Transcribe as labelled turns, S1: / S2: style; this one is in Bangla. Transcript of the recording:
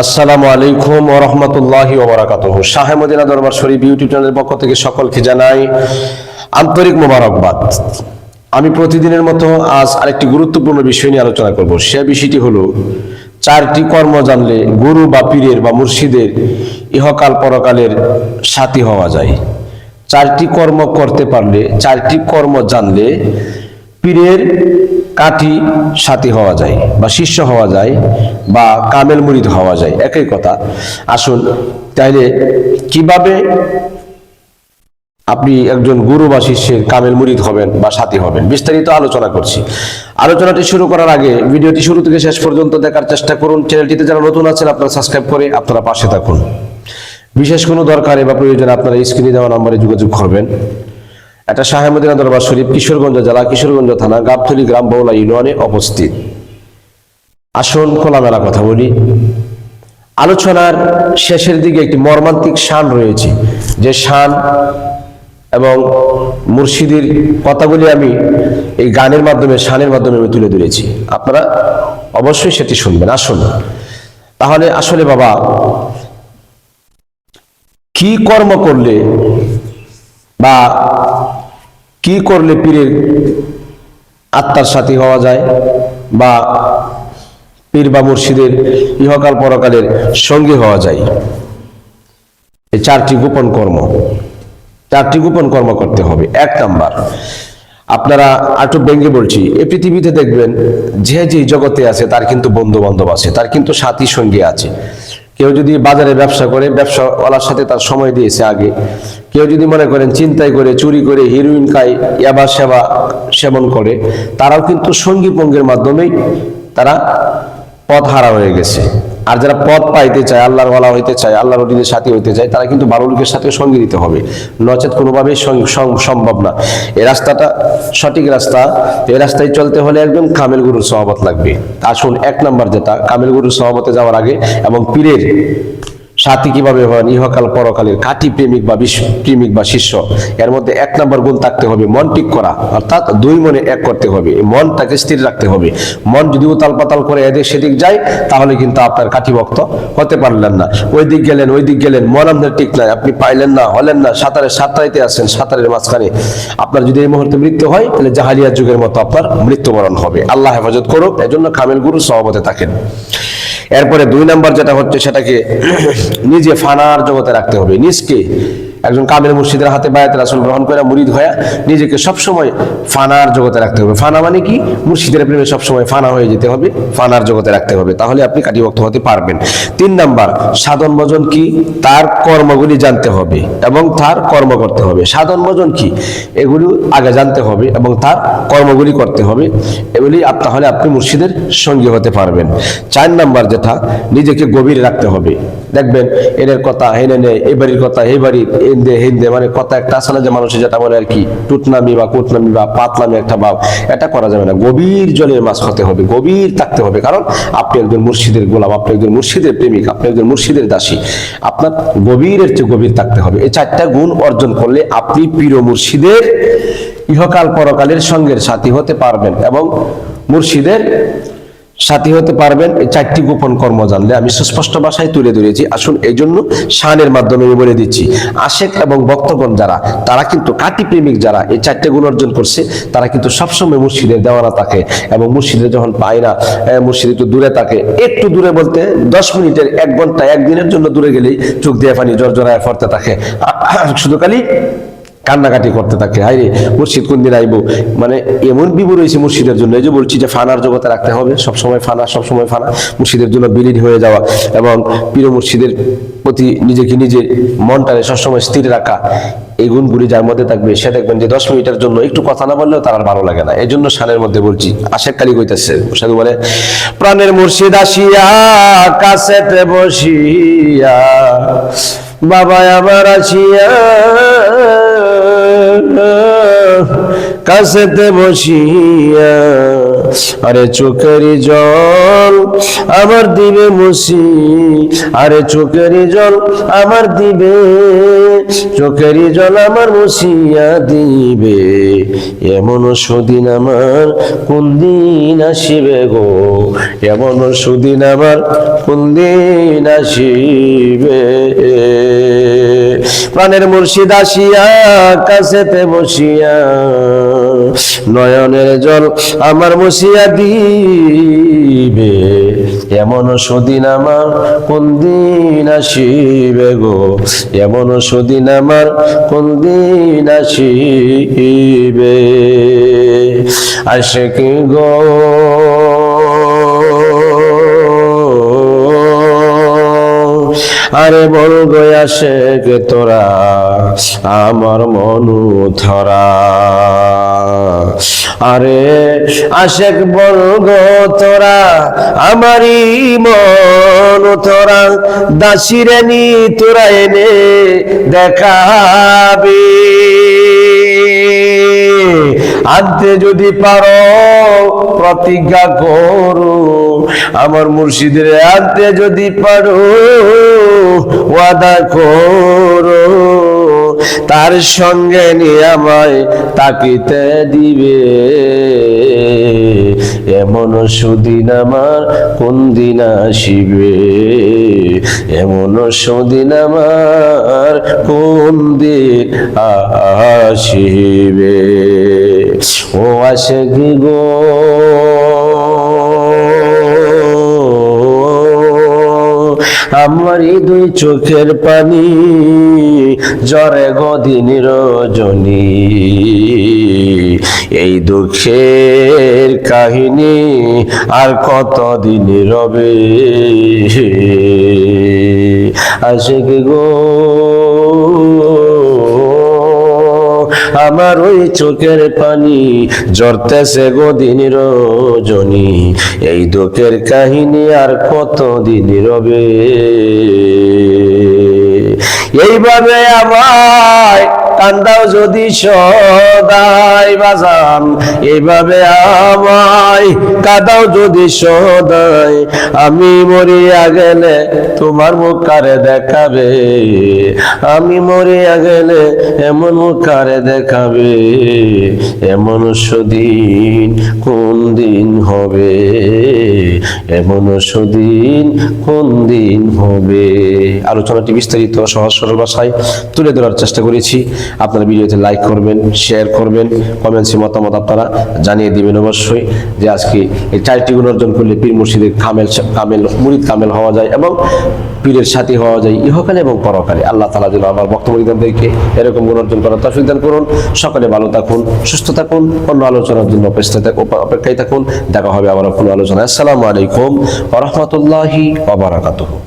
S1: আসসালামু আলাইকুম ওয়া রাহমাতুল্লাহি ওয়া বারাকাতুহু। শাহে মদিনা দরবার শরীফ ইউটিউব চ্যানেলের পক্ষ থেকে সকলকে জানাই আন্তরিক মোবারকবাদ। আমি প্রতিদিনের মতো আজ আরেকটি গুরুত্বপূর্ণ বিষয় নিয়ে আলোচনা করব। সে বিষয়টি হলো চারটি কর্ম জানলে গুরু বা পীরের বা মুর্শিদের ইহকাল পরকালের সাথী হওয়া যায়। চারটি কর্ম করতে পারলে, চারটি কর্ম জানলে পীরের কাঠি সাথী হওয়া যায় বা শিষ্য হওয়া যায় বা কামেল মুরিদ হওয়া যায়, একই কথা। আসুন তাইলে কিভাবে আপনি একজন গুরু বা শিষ্যের কামেল মুরিদ হবেন বা সাথী হবেন বিস্তারিত আলোচনা করছি। আলোচনাটি শুরু করার আগে ভিডিওটি শুরু থেকে শেষ পর্যন্ত দেখার চেষ্টা করুন। চ্যানেলটিতে যারা নতুন আছেন আপনারা সাবস্ক্রাইব করে আপনারা পাশে থাকুন। বিশেষ কোনো দরকারে বা প্রয়োজনে আপনারা স্ক্রিনে দেওয়া নম্বরে যোগাযোগ করবেন। এটা শাহে মদিনা দরবার শরীফ, কিশোরগঞ্জ জেলা, কিশোরগঞ্জ থানা, গাবতলী গ্রাম, বৌলা ইউনিয়নে অবস্থিত। আসুন খোলামেলা কথা বলি। আলোচনার শেষের দিকে একটি মর্মান্তিক শান রয়েছে, যে শান এবং মুর্শিদের কথাগুলি আমি এই গানের মাধ্যমে, শানের মাধ্যমে আমি তুলে ধরেছি। আপনারা অবশ্যই সেটি শুনবেন। আসুন তাহলে আসলে বাবা, কি কর্ম করলে বা কি করলে পীরের আত্মার সাথী হওয়া যায় বা পীর বা মুর্শিদের ইহকাল পরকালের সঙ্গী হওয়া যায়? এই চারটি গোপন কর্ম করতে হবে। এক নাম্বার, আপনারা একটু ব্যঙ্গে বলছি, এই পৃথিবীতে দেখবেন যে যে জগতে আছে তার কিন্তু বন্ধু বান্ধব আছে, তার কিন্তু সাথী সঙ্গী আছে। কেউ যদি বাজারে ব্যবসা করে, ব্যবসাওয়ালার সাথে তার সময় দিয়েছে আগে। কেউ যদি মনে করেন চিন্তাই করে, চুরি করে, হিরোইন খায়, ইয়াবা সেবা সেবন করে, তারাও কিন্তু সঙ্গী পঙ্গের মাধ্যমেই তারা পথ হারা হয়ে গেছে। আর যারা পথ পাইতে চায়, আল্লাহর ওয়ালা হইতে চায়, আল্লাহর ওলিদের সাথী হইতে চায়, তারা কিন্তু ভালো লোকের সাথে সঙ্গী দিতে হবে, নচেত কোনোভাবেই সম্ভব না। এই রাস্তাটা সঠিক রাস্তা। এই রাস্তায় চলতে হলে একদম কামেল গুরুর সহবত লাগবে। আসুন এক নাম্বার যেটা, কামেল গুরুর সহবতে যাওয়ার আগে এবং পীরের সাথী কিভাবে হন, ইহকাল পরকালের কাঠি প্রেমিক বা শিষ্য, এর মধ্যে এক নাম্বার গুণ থাকতে হবে মন ঠিক করা, অর্থাৎ দুই মনে এক করতে হবে, মনটাকে স্থির রাখতে হবে। মন যদি উতাল পাতাল করে এদিক সেদিক যায়, তাহলে কিন্তু আপনার কাঠি ভক্ত হতে পারলেন না। ওই দিক গেলেন, মন আপনার ঠিক নাই, আপনি পাইলেন না, হলেন না, সাঁতারাইতে আসছেন, সাঁতারের মাঝখানে আপনার যদি এই মুহূর্তে মৃত্যু হয়, তাহলে জাহালিয়া যুগের মতো আপনার মৃত্যুবরণ হবে। আল্লাহ হেফাজত করুক। এজন্য কামেল গুরু সহবতে থাকেন। এরপরে দুই নাম্বার যেটা হচ্ছে, সেটাকে নিজে ফানার জগতে রাখতে হবে। নিজকে একজন কামেল মুর্শিদের হাতে বায়াত রাসূল গ্রহণ করে মুরিদ হয়ে নিজেকে সবসময় ফানার জগতে রাখতে হবে। ফানা মানে কি? মুর্শিদের প্রেমে সবসময় ফানা হয়ে যেতে হবে, ফানার জগতে রাখতে হবে, তাহলে আপনি কাটিভক্ত হতে পারবেন। তিন নাম্বার, সাধন ভজন কি, তার কর্মগুলি জানতে হবে এবং তার কর্ম করতে হবে। সাধন ভজন কি, এগুলি আগে জানতে হবে এবং তার কর্মগুলি করতে হবে। এগুলি তাহলে আপনি মুর্শিদের সঙ্গী হতে পারবেন। চার নাম্বার যেটা, নিজেকে গভীর রাখতে হবে। দেখবেন এদের কথা হেনে নেয়, এই বাড়ির কথা এই বাড়ি, হিন্দে মানে কথা একটা আছে না, যে মানুষের যেটা বলে আর কি, টুটনামি বা কুটনামি বা পাতলামি একটা ভাব, এটা করা যাবে না। গভীর জলের মাছ হতে হবে, গভীর থাকতে হবে। কারণ আপনি একজন মুর্শিদের গোলাম, আপনি একজন মুর্শিদের প্রেমিক, আপনি একজন মুর্শিদের দাসী। আপনার গভীরের চেয়ে গভীর থাকতে হবে। এই চারটা গুণ অর্জন করলে আপনি পীর ও মুর্শিদের ইহকাল পরকালের সঙ্গের সাথী হতে পারবেন এবং মুর্শিদের সাথী হতে পারবেন। এই চারটি গোপন কর্ম জানলে আমি সুস্পষ্ট ভাষায় তুলে ধরেছি। আসুন এই জন্য শানের মাধ্যমে আমি বলে দিচ্ছি, আশেক এবং ভক্তগণ যারা, তারা কিন্তু কাটি প্রেমিক যারা এই চারটে গুণ অর্জন করছে, তারা কিন্তু সবসময় মুর্শিদের দেওয়ানা থাকে এবং মুর্শিদের যখন পায় না, মুর্শিদ একটু দূরে থাকে, একটু দূরে বলতে 10 মিনিটের, 1 ঘন্টা, 1 দিনের জন্য দূরে গেলেই চোখ দিয়ে পানি জড়জড়ায় পড়তে থাকে, শুধু খালি কান্নাকাটি করতে থাকে, হাই রে মুর্শিদ কোন দিন আইবো। মানে এমন বিবর হয়েছে মুর্শিদের জন্য। এই যে বলছি যে ফানার জগতে রাখতে হবে, সবসময় ফানা, মুর্শিদের জন্য বিলীন হয়ে যাওয়া এবং পীর মুর্শিদের প্রতি নিজেকে নিজের মনটারে সবসময় স্থির রাখা, এই গুণগুলি যার মধ্যে থাকবে, সে দেখবেন যে 10 মিনিটের জন্য একটু কথা না বললেও তার আর ভালো লাগে না। এই জন্য শানের মধ্যে বলছি, আশেক কালী কইতেছে, সাধু বলে, প্রাণের মুর্শিদ আসিয়া কাছেতে বসিয়া, বাবা আমার আসিয়া কাছেতে বসিয়া, আরে চোখের জল আমার দিবে মুছি, আরে চোখের জল আমার দিবে, চোখের জল আমার মুছিয়া দিবে, এমন সুদিন আমার কোন দিন আসিবে গো, এমন সুদিন আমার কোন দিন আসিবে। প্রাণের মুর্শিদ আসিয়া কাছেতে বসিয়া, নয়নের জল আমার মুছিয়া দিবে, এমন সুদিন আমার কোন দিন আসিবে গো, এমন সুদিন আমার কোন দিন আসিবে। আশিক গো আরে বল গো আশিক তোরা আমার মনু ধরা, আরে আশিক বল গো তোরা আমারই মন তোরা, দাসিরে নি তোরা এনে দেখাবি, আনতে যদি পারো প্রতিজ্ঞা করো, আমার মুর্শিদের আনতে যদি পারো ওয়াদা করো, তার সঙ্গে নিয়ে আমায় তাকিতে দিবে, এমন সুদিন আমার কোন দিন আসিবে, এমন সুদিন আমার কোন দিন আসিবে। ও আশিক গো আমার দুই চোখের পানি ঝরে গদিন রজনী, এই দুঃখের কাহিনী আর কতদিন রবে। আশিক গো আমার ওই চোখের পানি ঝরতেছে গদিন রজনী, এই দুঃখের কাহিনী আর কতদিন রবে। এইভাবে আমায় কান্দাও যদি সদাই বাজান, এইভাবে আমায় কাঁদাও যদি সদাই, আমি মরিয়া গেলে তোমার মুখ কারে দেখাবে, আমি মরিয়া গেলে এমন মুখ কারে দেখাবে, এমন সুদিন কোন দিন হবে, এমন সুদিন কোন দিন হবে। আলোচনাটি বিস্তারিত সহজ সরল ভাষায় তুলে ধরার চেষ্টা করেছি। আপনারা ভিডিওতে লাইক করবেন, শেয়ার করবেন, কমেন্টসে মতামত আপনারা জানিয়ে দিবেন অবশ্যই, যে আজকে এই 4টি গুণ অর্জন করলে পীর মুর্শিদের কামেল মুরিদ কামেল হওয়া যায় এবং পীরের সাথী হওয়া যায় ইহকালে এবং পরকালে। আল্লাহ তাআলা যেন আমার বক্তব্যদানদেরকে এরকম গুণ অর্জন করার তৌফিক দান করুন। সকলে ভালো থাকুন, সুস্থ থাকুন, অন্য আলোচনার জন্য অপেক্ষায় থাকুন। দেখা হবে আবার কোনো আলোচনায়। আসসালামু আলাইকুম ওয়া রাহমাতুল্লাহি ওয়া বারাকাতুহু।